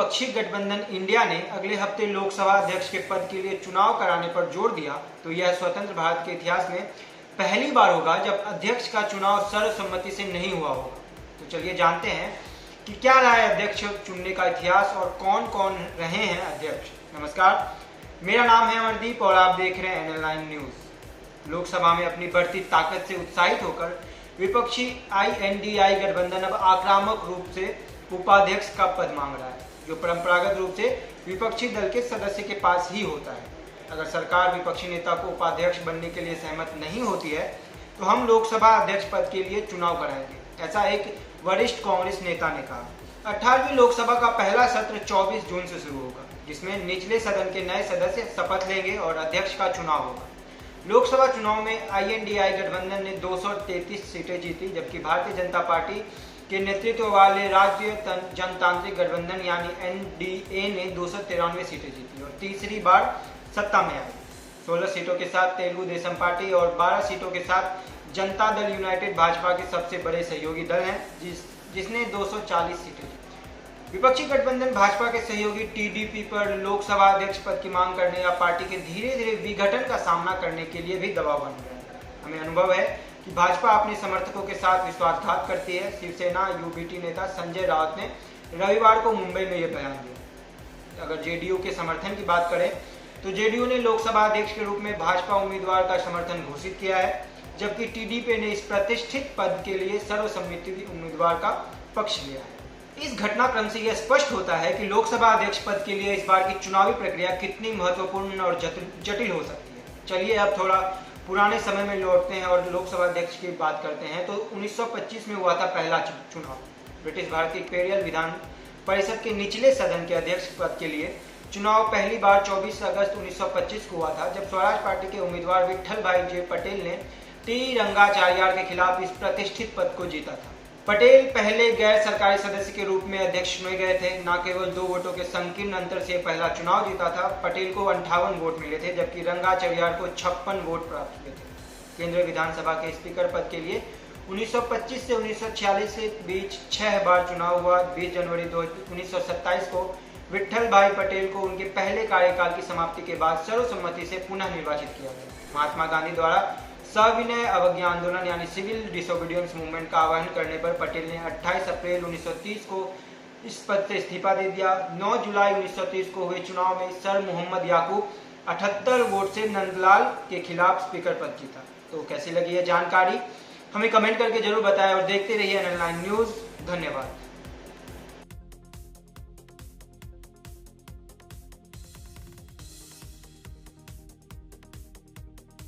विपक्षी गठबंधन इंडिया ने अगले हफ्ते लोकसभा अध्यक्ष के पद के लिए चुनाव कराने पर जोर दिया तो यह स्वतंत्र भारत के इतिहास में पहली बार होगा जब अध्यक्ष का चुनाव सर्वसम्मति से नहीं हुआ होगा। तो चलिए जानते हैं कि क्या रहा है अध्यक्ष चुनने का इतिहास और कौन कौन रहे हैं अध्यक्ष। नमस्कार, मेरा नाम है अमरदीप और आप देख रहे हैं NL9 न्यूज। लोकसभा में अपनी बढ़ती ताकत से उत्साहित होकर विपक्षी INDI गठबंधन अब आक्रामक रूप से उपाध्यक्ष का पद मांग रहा है, जो परंपरागत रूप से विपक्षी दल के सदस्य के पास ही होता है। अगर सरकार विपक्षी नेता को उपाध्यक्ष बनने के लिए सहमत नहीं होती है तो हम लोकसभा अध्यक्ष पद के लिए चुनाव कराएंगे, ऐसा एक वरिष्ठ कांग्रेस नेता ने कहा। 18वीं लोकसभा का पहला सत्र 24 जून से शुरू होगा, जिसमें निचले सदन के नए सदस्य शपथ लेंगे और अध्यक्ष का चुनाव होगा। लोकसभा चुनाव में INDI गठबंधन ने 233 सीटें जीती, जबकि भारतीय जनता पार्टी के नेतृत्व वाले राज्य जनतांत्रिक गठबंधन यानी NDA ने 293 सीटें जीती और तीसरी बार सत्ता में आई। 16 सीटों के साथ तेलुगु देशम पार्टी और 12 सीटों के साथ जनता दल यूनाइटेड भाजपा के सबसे बड़े सहयोगी दल हैं, जिसने 240 सीटें जीती। विपक्षी गठबंधन भाजपा के सहयोगी TDP पर लोकसभा अध्यक्ष पद की मांग करने या पार्टी के धीरे धीरे विघटन का सामना करने के लिए भी दबाव बन रहा है। हमें अनुभव है कि भाजपा अपने समर्थकों के साथ विश्वासघात करती है। शिवसेना UBT नेता संजय राउत ने रविवार को मुंबई में यह बयान दिया। अगर JDU के समर्थन की बात करें तो JDU ने लोकसभा अध्यक्ष के रूप में भाजपा उम्मीदवार का समर्थन घोषित किया है, जबकि TDP ने इस प्रतिष्ठित पद के लिए सर्वसम्मति उम्मीदवार का पक्ष लिया है। इस घटनाक्रम से यह स्पष्ट होता है कि लोकसभा अध्यक्ष पद के लिए इस बार की चुनावी प्रक्रिया कितनी महत्वपूर्ण और जटिल हो सकती है। चलिए अब थोड़ा पुराने समय में लौटते हैं और लोकसभा अध्यक्ष की बात करते हैं। तो 1925 में हुआ था पहला चुनाव। ब्रिटिश भारत की इम्पीरियल विधान परिषद के निचले सदन के अध्यक्ष पद के लिए चुनाव पहली बार 24 अगस्त 1925 को हुआ था, जब स्वराज पार्टी के उम्मीदवार विट्ठल भाई जे पटेल ने T रंगाचार्यार के खिलाफ इस प्रतिष्ठित पद को जीता था। पटेल पहले गैर सरकारी सदस्य के रूप में अध्यक्ष चुने गए थे। न केवल 2 वोटों के संकीर्ण अंतर से पहला चुनाव जीता था। पटेल को 58 वोट मिले थे, जबकि रंगाचार्यार को 56 वोट प्राप्त हुए थे। केंद्रीय विधानसभा के स्पीकर पद के लिए 1925 से 1946 के बीच 6 बार चुनाव हुआ। 20 जनवरी 1927 को विट्ठल भाई पटेल को उनके पहले कार्यकाल की समाप्ति के बाद सर्वसम्मति से पुनः निर्वाचित किया गया। महात्मा गांधी द्वारा सविनय अवज्ञा आंदोलन यानी सिविल डिसोबीडियंस मूवमेंट का आह्वान करने पर पटेल ने 28 अप्रैल 1930 को इस पद से इस्तीफा दे दिया। 9 जुलाई 1930 को हुए चुनाव में सर मोहम्मद याकूब 78 वोट से नंदलाल के खिलाफ स्पीकर पद जीता। तो कैसी लगी है जानकारी, हमें कमेंट करके जरूर बताएं और देखते रहिए NL9 न्यूज। धन्यवाद।